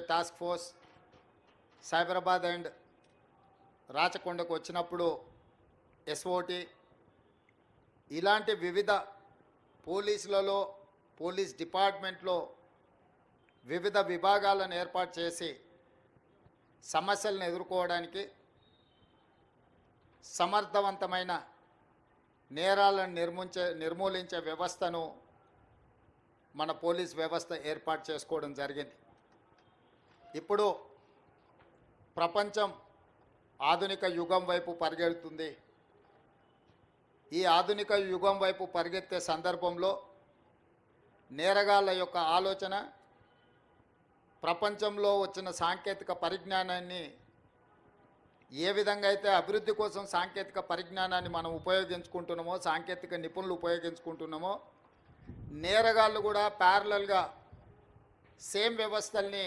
Task force Cyberabad and రాచకొండకు వచ్చినప్పుడు SOT ఇలాంటి వివిధ పోలీసులలో పోలీస్ డిపార్ట్మెంట్లో వివిధ విభాగాలను ఏర్పాటు చేసి సమస్యలను ఎదుర్కోవడానికి సమర్థవంతమైన నేరాలను నిర్మూలించే వ్యవస్థను మన పోలీస్ వ్యవస్థ ఏర్పాటు చేసుకోవడం జరిగింది. ఇప్పుడు ప్రపంచం ఆధునిక యుగం వైపు పరిగెడుతుంది. ఈ ఆధునిక యుగం వైపు పరిగెత్తే సందర్భంలో నేరగాళ్ళ యొక్క ఆలోచన ప్రపంచంలో వచ్చిన సాంకేతిక పరిజ్ఞానాన్ని ఏ విధంగా అయితే అభివృద్ధి కోసం సాంకేతిక పరిజ్ఞానాన్ని మనం ఉపయోగించుకుంటున్నామో, సాంకేతిక నిపుణులు ఉపయోగించుకుంటున్నామో, నేరగాళ్ళు కూడా ప్యారలల్గా సేమ్ వ్యవస్థల్ని